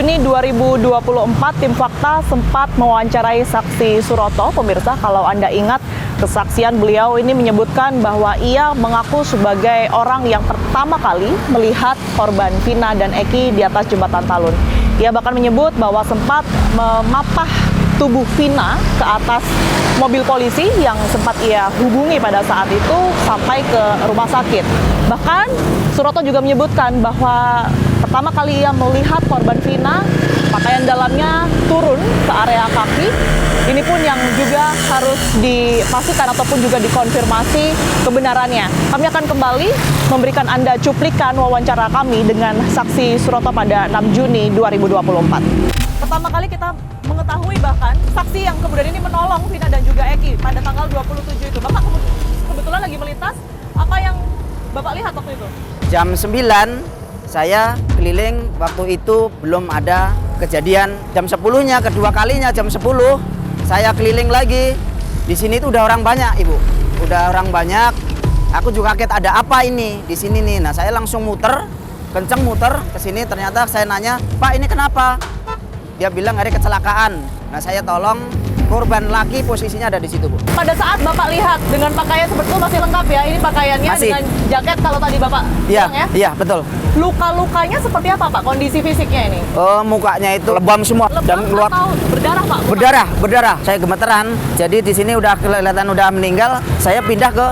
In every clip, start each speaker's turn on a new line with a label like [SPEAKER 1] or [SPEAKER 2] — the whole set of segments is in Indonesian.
[SPEAKER 1] Juni 2024, tim Fakta sempat mewawancarai saksi Suroto. Pemirsa, kalau Anda ingat, kesaksian beliau ini menyebutkan bahwa ia mengaku sebagai orang yang pertama kali melihat korban Vina dan Eki di atas jembatan Talun. Ia bahkan menyebut bahwa sempat memapah tubuh Vina ke atas mobil polisi yang sempat ia hubungi pada saat itu sampai ke rumah sakit. Bahkan Suroto juga menyebutkan bahwa pertama kali ia melihat korban Vina, pakaian dalamnya turun ke area kaki. Ini pun yang juga harus dipastikan ataupun juga dikonfirmasi kebenarannya. Kami akan kembali memberikan Anda cuplikan wawancara kami dengan saksi Suroto pada 6 Juni 2024. Pertama kali kita mengetahui bahkan saksi yang kemudian ini menolong Vina dan juga Eki pada tanggal 27 itu. Bapak kebetulan lagi melintas, apa yang Bapak lihat waktu itu?
[SPEAKER 2] Jam 9 saya keliling, waktu itu belum ada kejadian. Jam 10-nya, kedua kalinya jam 10 saya keliling lagi. Di sini tuh udah orang banyak, Ibu. Udah orang banyak. Aku juga kaget, ada apa ini di sini nih. Nah, saya langsung muter, kenceng muter ke sini. Ternyata saya nanya, "Pak, ini kenapa?" Dia bilang ada kecelakaan. Nah, saya tolong, korban laki posisinya ada di situ, Bu.
[SPEAKER 1] Pada saat Bapak lihat dengan pakaian seperti itu masih lengkap ya? Ini pakaiannya
[SPEAKER 2] Masih.
[SPEAKER 1] dengan jaket kalau tadi Bapak bilang ya?
[SPEAKER 2] Iya, betul.
[SPEAKER 1] Luka-lukanya seperti apa, Pak? Kondisi fisiknya ini?
[SPEAKER 2] Mukanya itu lebam semua dan
[SPEAKER 1] Lebam
[SPEAKER 2] keluar
[SPEAKER 1] atau berdarah, Pak?
[SPEAKER 2] berdarah. Saya gemeteran. Jadi di sini udah kelihatan udah meninggal. Saya pindah ke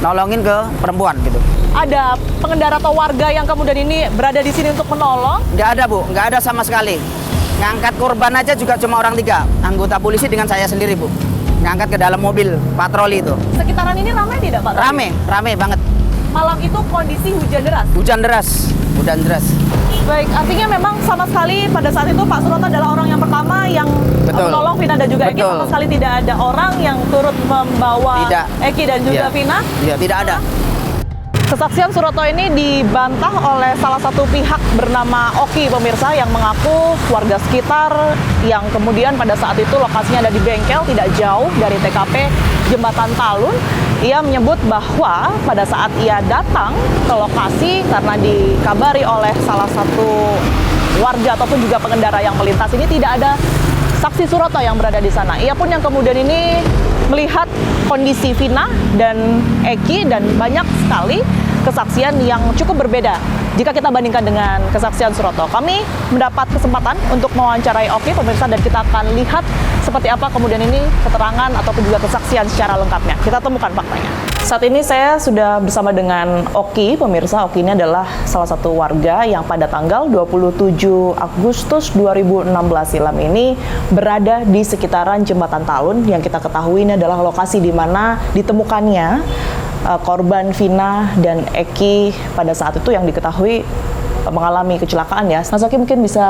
[SPEAKER 2] nolongin ke perempuan gitu.
[SPEAKER 1] Ada pengendara atau warga yang kemudian ini berada di sini untuk menolong?
[SPEAKER 2] Nggak ada, Bu. Nggak ada sama sekali. Ngangkat korban aja juga cuma orang 3. Anggota polisi dengan saya sendiri, Bu. Ngangkat ke dalam mobil patroli itu.
[SPEAKER 1] Sekitaran ini ramai tidak, Pak?
[SPEAKER 2] Rame banget.
[SPEAKER 1] Malam itu kondisi hujan deras?
[SPEAKER 2] Hujan deras.
[SPEAKER 1] Baik, artinya memang sama sekali pada saat itu Pak Suroto adalah orang yang pertama yang
[SPEAKER 2] Betul.
[SPEAKER 1] menolong Vina dan juga Eki.
[SPEAKER 2] Betul.
[SPEAKER 1] Sama sekali tidak ada orang yang turut membawa
[SPEAKER 2] Tidak.
[SPEAKER 1] Eki dan juga
[SPEAKER 2] Iya.
[SPEAKER 1] Vina.
[SPEAKER 2] Iya, tidak ada.
[SPEAKER 1] Kesaksian Suroto ini dibantah oleh salah satu pihak bernama Oki, pemirsa, yang mengaku warga sekitar yang kemudian pada saat itu lokasinya ada di bengkel tidak jauh dari TKP Jembatan Talun. Ia menyebut bahwa pada saat ia datang ke lokasi karena dikabari oleh salah satu warga ataupun juga pengendara yang melintas ini tidak ada saksi Suroto yang berada di sana. Ia pun yang kemudian ini melihat kondisi Vina dan Eki dan banyak sekali kesaksian yang cukup berbeda jika kita bandingkan dengan kesaksian Suroto. Kami mendapat kesempatan untuk mewawancarai Oki, pemirsa, dan kita akan lihat seperti apa kemudian ini keterangan ataupun juga kesaksian secara lengkapnya. Kita temukan faktanya. Saat ini saya sudah bersama dengan Oki, pemirsa. Oki ini adalah salah satu warga yang pada tanggal 27 Agustus 2016 silam ini berada di sekitaran Jembatan Talun yang kita ketahui ini adalah lokasi di mana ditemukannya korban Vina dan Eki pada saat itu yang diketahui mengalami kecelakaan ya. Mas Oki mungkin bisa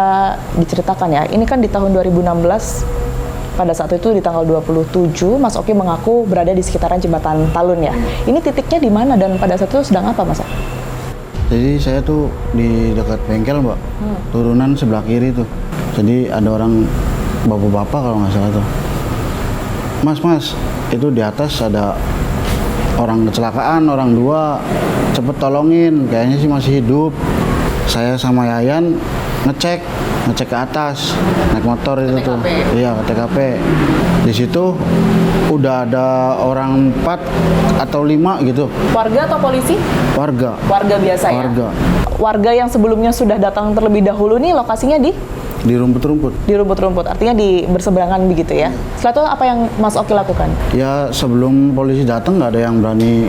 [SPEAKER 1] diceritakan ya, ini kan di tahun 2016 pada saat itu di tanggal 27 Mas Oki mengaku berada di sekitaran Jembatan Talun ya. Ini titiknya di mana dan pada saat itu sedang apa, Mas?
[SPEAKER 3] Jadi saya tuh di dekat bengkel, Mbak. Turunan sebelah kiri tuh. Jadi ada orang bapak-bapak kalau nggak salah tuh. Mas, itu di atas ada orang kecelakaan, orang 2. Cepet tolongin, kayaknya sih masih hidup. Saya sama Yayan ngecek ke atas, naik motor itu tuh. Iya, ke TKP. Di situ udah ada orang 4 atau 5 gitu.
[SPEAKER 1] Warga atau polisi?
[SPEAKER 3] Warga.
[SPEAKER 1] Warga biasa ya?
[SPEAKER 3] Warga.
[SPEAKER 1] Warga yang sebelumnya sudah datang terlebih dahulu nih lokasinya di
[SPEAKER 3] Rumput-rumput.
[SPEAKER 1] di rumput-rumput, artinya di berseberangan begitu ya. Setelah itu apa yang Mas Oki lakukan?
[SPEAKER 3] Ya sebelum polisi datang nggak ada yang berani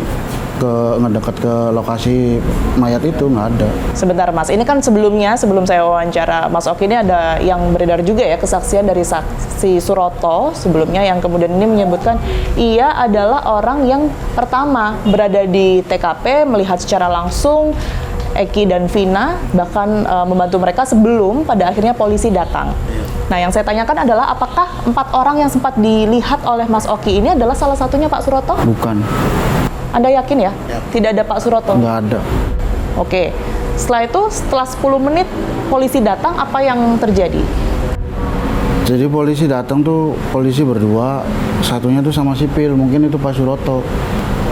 [SPEAKER 3] ngedekat ke lokasi mayat itu, nggak ada.
[SPEAKER 1] Sebentar Mas, ini kan sebelumnya, sebelum saya wawancara Mas Oki ini ada yang beredar juga ya kesaksian dari saksi Suroto sebelumnya yang kemudian ini menyebutkan ia adalah orang yang pertama berada di TKP melihat secara langsung Eki dan Vina, bahkan membantu mereka sebelum pada akhirnya polisi datang. Nah, yang saya tanyakan adalah apakah 4 orang yang sempat dilihat oleh Mas Oki ini adalah salah satunya Pak Suroto?
[SPEAKER 3] Bukan.
[SPEAKER 1] Anda yakin ya? Tidak ada Pak Suroto?
[SPEAKER 3] Nggak ada.
[SPEAKER 1] Oke. Setelah itu, setelah 10 menit polisi datang, apa yang terjadi?
[SPEAKER 3] Jadi polisi datang tuh, polisi berdua, satunya tuh sama sipil, mungkin itu Pak Suroto.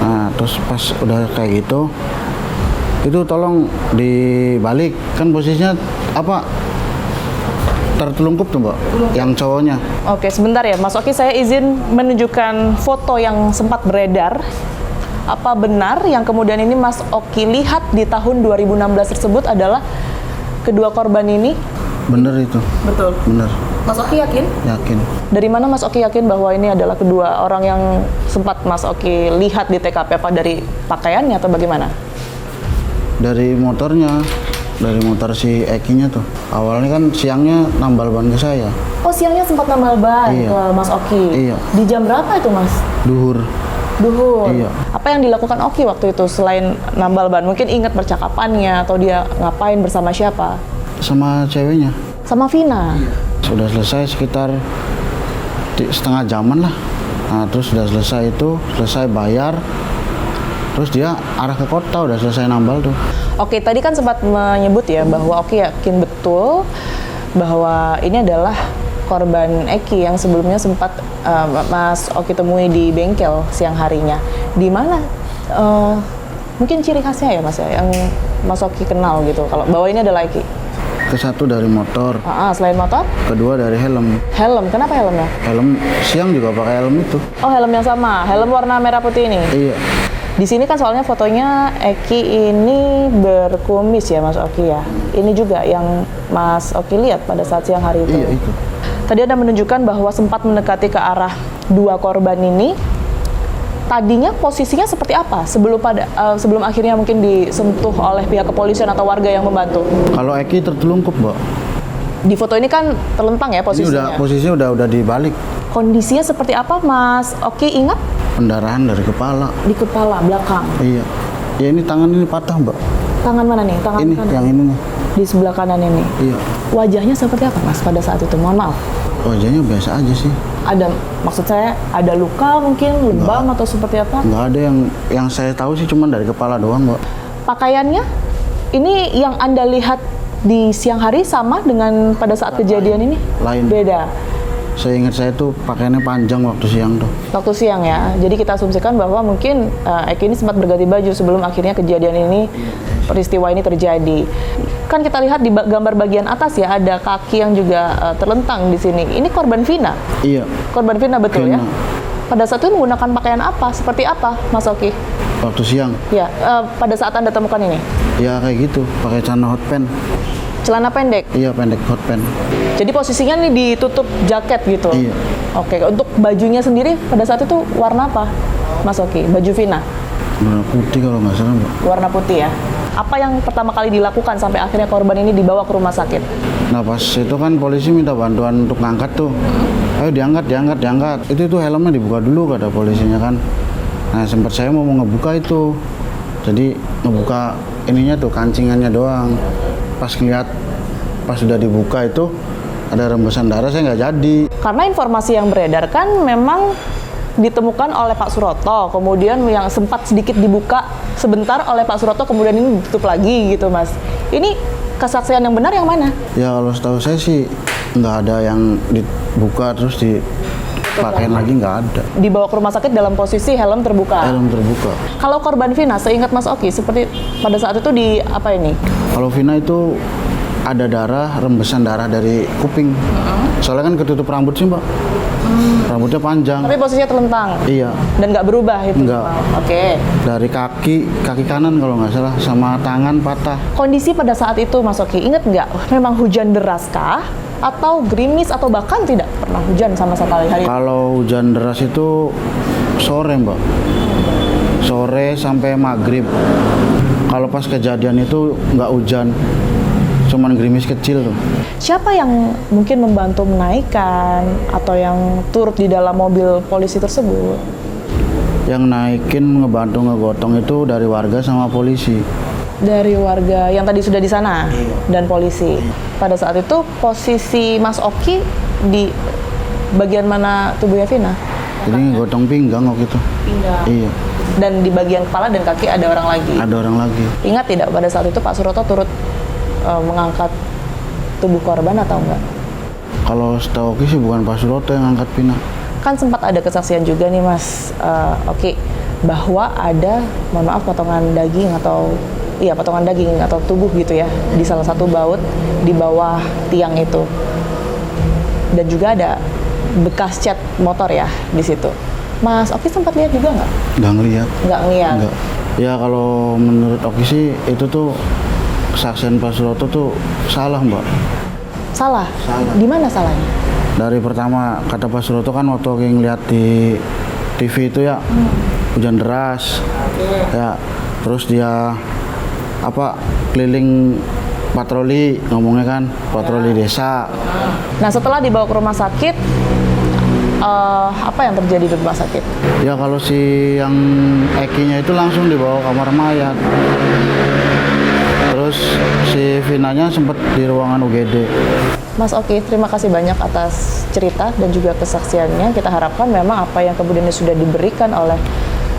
[SPEAKER 3] Nah, terus pas udah kayak gitu, itu tolong dibalik, kan posisinya apa? tertelungkup tuh Mbak, yang cowoknya.
[SPEAKER 1] Oke, sebentar ya Mas Oki, saya izin menunjukkan foto yang sempat beredar. Apa benar yang kemudian ini Mas Oki lihat di tahun 2016 tersebut adalah kedua korban ini?
[SPEAKER 3] Bener itu,
[SPEAKER 1] Betul.
[SPEAKER 3] bener,
[SPEAKER 1] Mas Oki yakin?
[SPEAKER 3] yakin.
[SPEAKER 1] Dari mana Mas Oki yakin bahwa ini adalah kedua orang yang sempat Mas Oki lihat di TKP? Apa dari pakaiannya atau bagaimana?
[SPEAKER 3] Dari motornya, dari motor si Eki-nya tuh. Awalnya kan siangnya nambal ban ke saya,
[SPEAKER 1] Oh, siangnya sempat nambal ban
[SPEAKER 3] Iya.
[SPEAKER 1] ke Mas Oki.
[SPEAKER 3] Iya.
[SPEAKER 1] Di jam berapa itu Mas?
[SPEAKER 3] duhur.
[SPEAKER 1] Duhur.
[SPEAKER 3] Iya.
[SPEAKER 1] Apa yang dilakukan Oki waktu itu selain nambal ban? Mungkin ingat percakapannya atau dia ngapain bersama siapa?
[SPEAKER 3] Sama ceweknya.
[SPEAKER 1] Sama Vina.
[SPEAKER 3] Sudah selesai sekitar setengah jaman lah. Nah, terus sudah selesai itu, selesai bayar. Terus dia arah ke kota, udah selesai nambal tuh.
[SPEAKER 1] Oke, tadi kan sempat menyebut ya bahwa Oki yakin betul bahwa ini adalah korban Eki yang sebelumnya sempat Mas Oki temui di bengkel siang harinya. Di mana? Mungkin ciri khasnya ya Mas ya, yang Mas Oki kenal gitu. Kalau bahwa ini adalah Eki.
[SPEAKER 3] Satu dari motor,
[SPEAKER 1] Selain motor,
[SPEAKER 3] kedua dari helm.
[SPEAKER 1] helm. Kenapa helmnya?
[SPEAKER 3] Helm siang juga pakai helm itu.
[SPEAKER 1] Oh, helm yang sama. Helm warna merah putih ini.
[SPEAKER 3] Iya,
[SPEAKER 1] Di sini kan soalnya fotonya Eki ini berkumis ya Mas Oki ya. Ini juga yang Mas Oki lihat pada saat siang hari itu.
[SPEAKER 3] iya itu.
[SPEAKER 1] Tadi Anda menunjukkan bahwa sempat mendekati ke arah dua korban ini. Tadinya posisinya seperti apa sebelum akhirnya mungkin disentuh oleh pihak kepolisian atau warga yang membantu?
[SPEAKER 3] Kalau Eki tertelungkup, Mbak.
[SPEAKER 1] Di foto ini kan terlentang ya
[SPEAKER 3] Ini
[SPEAKER 1] posisinya.
[SPEAKER 3] posisinya udah dibalik.
[SPEAKER 1] Kondisinya seperti apa Mas Oki ingat?
[SPEAKER 3] Pendarahan dari kepala.
[SPEAKER 1] Di kepala belakang.
[SPEAKER 3] Iya. Ya ini tangan ini patah, Mbak.
[SPEAKER 1] Tangan mana nih? Tangan
[SPEAKER 3] Ini
[SPEAKER 1] kanan.
[SPEAKER 3] yang ini nih.
[SPEAKER 1] Di sebelah kanan ini.
[SPEAKER 3] Iya.
[SPEAKER 1] Wajahnya seperti apa Mas pada saat itu? Mohon maaf.
[SPEAKER 3] Wajahnya biasa aja sih.
[SPEAKER 1] Ada, maksud saya ada luka mungkin, lebam atau seperti apa?
[SPEAKER 3] Nggak ada yang saya tahu sih cuma dari kepala doang, Mbak.
[SPEAKER 1] Pakaiannya ini yang Anda lihat di siang hari sama dengan pada saat kejadian ini?
[SPEAKER 3] Lain.
[SPEAKER 1] Beda.
[SPEAKER 3] Saya ingat saya tuh pakaiannya panjang waktu siang tuh.
[SPEAKER 1] Waktu siang ya. Jadi kita asumsikan bahwa mungkin Eki ini sempat berganti baju sebelum akhirnya kejadian ini, peristiwa ini terjadi. Kan kita lihat di gambar bagian atas ya, ada kaki yang juga terlentang di sini. Ini korban Vina.
[SPEAKER 3] Iya.
[SPEAKER 1] Korban Vina betul ya?
[SPEAKER 3] Vina.
[SPEAKER 1] Pada saat itu menggunakan pakaian apa? Seperti apa, Mas Oki?
[SPEAKER 3] Waktu siang.
[SPEAKER 1] Ya, pada saat Anda temukan ini.
[SPEAKER 3] Ya kayak gitu, pakai celana hot pants.
[SPEAKER 1] Celana pendek.
[SPEAKER 3] Iya, pendek hot pants.
[SPEAKER 1] Jadi posisinya nih ditutup jaket gitu.
[SPEAKER 3] Iya.
[SPEAKER 1] Oke, untuk bajunya sendiri pada saat itu warna apa, Mas Oki? Baju Vina,
[SPEAKER 3] Warna putih kalau nggak salah, Mbak.
[SPEAKER 1] warna putih ya. Apa yang pertama kali dilakukan sampai akhirnya korban ini dibawa ke rumah sakit?
[SPEAKER 3] Nah pas itu kan polisi minta bantuan untuk ngangkat tuh. Ayo diangkat. Itu helmnya dibuka dulu kata polisinya kan. Nah sempat saya mau ngebuka itu. Jadi ngebuka ininya tuh kancingannya doang. Pas sudah dibuka itu ada rembesan darah, saya nggak jadi.
[SPEAKER 1] Karena informasi yang beredar kan memang ditemukan oleh Pak Suroto, kemudian yang sempat sedikit dibuka sebentar oleh Pak Suroto, kemudian ini ditutup lagi gitu Mas. Ini kesaksian yang benar yang mana?
[SPEAKER 3] Ya kalau setahu saya sih nggak ada yang dibuka terus dipakein lagi, nggak ada.
[SPEAKER 1] Dibawa ke rumah sakit dalam posisi helm terbuka.
[SPEAKER 3] Helm terbuka.
[SPEAKER 1] Kalau korban Vina, seingat Mas Oki, seperti pada saat itu di apa ini?
[SPEAKER 3] Kalau Vina itu ada darah, rembesan darah dari kuping. Soalnya kan ketutup rambut sih, Mbak. Rambutnya panjang.
[SPEAKER 1] Tapi posisinya terlentang.
[SPEAKER 3] Iya.
[SPEAKER 1] Dan nggak berubah itu?
[SPEAKER 3] Nggak.
[SPEAKER 1] Oke.
[SPEAKER 3] Dari kaki kanan kalau nggak salah, sama tangan patah.
[SPEAKER 1] Kondisi pada saat itu Mas Oki, ingat nggak? Memang hujan deras kah? Atau gerimis atau bahkan tidak pernah hujan sama sekali hari itu?
[SPEAKER 3] Kalau hujan deras itu sore, Mbak. Sore sampai maghrib. Kalau pas kejadian itu nggak hujan, cuman gerimis kecil tuh.
[SPEAKER 1] Siapa yang mungkin membantu menaikkan atau yang turut di dalam mobil polisi tersebut?
[SPEAKER 3] Yang naikin ngebantu ngegotong itu dari warga sama polisi.
[SPEAKER 1] Dari warga yang tadi sudah di sana dan polisi. Pada saat itu posisi Mas Oki di bagian mana tubuhnya Vina?
[SPEAKER 3] Jadi ngegotong pinggang waktu itu.
[SPEAKER 1] Pinggang.
[SPEAKER 3] Iya,
[SPEAKER 1] Dan di bagian kepala dan kaki ada orang lagi.
[SPEAKER 3] ada orang lagi.
[SPEAKER 1] Ingat tidak pada saat itu Pak Suroto turut mengangkat tubuh korban atau enggak?
[SPEAKER 3] Kalau setahu Oki sih bukan Pak Suroto yang angkat Vina.
[SPEAKER 1] Kan sempat ada kesaksian juga nih Mas Oki, bahwa ada, mohon maaf, potongan daging atau potongan daging atau tubuh gitu ya di salah satu baut di bawah tiang itu. dan juga ada bekas cat motor ya di situ. Mas Oki sempat lihat juga nggak?
[SPEAKER 3] Nggak ngeliat.
[SPEAKER 1] Nggak ngeliat.
[SPEAKER 3] Nggak. Ya kalau menurut Oki sih itu tuh kesaksian Pak Suroto tuh salah Mbak.
[SPEAKER 1] Salah?
[SPEAKER 3] Salah.
[SPEAKER 1] Di mana salahnya?
[SPEAKER 3] Dari pertama kata Pak Suroto kan waktu Oki ngeliat di TV itu ya hujan deras. Ya terus dia keliling patroli ngomongnya kan patroli desa.
[SPEAKER 1] Nah setelah dibawa ke rumah sakit, apa yang terjadi di rumah sakit?
[SPEAKER 3] Ya kalau si yang Eki-nya itu langsung dibawa kamar mayat. Terus si Vinanya sempat di ruangan UGD.
[SPEAKER 1] Mas Oki, terima kasih banyak atas cerita dan juga kesaksiannya. Kita harapkan memang apa yang kemudian sudah diberikan oleh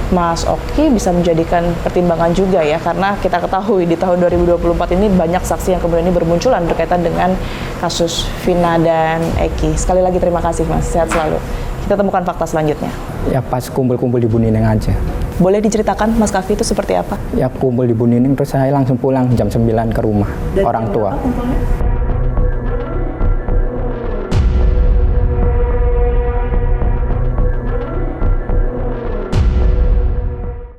[SPEAKER 1] Mas Oki bisa menjadikan pertimbangan juga ya, karena kita ketahui di tahun 2024 ini banyak saksi yang kemudian ini bermunculan berkaitan dengan kasus Vina dan Eki. Sekali lagi terima kasih Mas, sehat selalu. Kita temukan fakta selanjutnya.
[SPEAKER 4] Ya pas kumpul-kumpul di Bu Nining aja.
[SPEAKER 1] Boleh diceritakan Mas Kavi itu seperti apa?
[SPEAKER 4] Ya kumpul di Bu Nining terus saya langsung pulang jam 9 ke rumah orang tua.
[SPEAKER 1] Kumpulnya?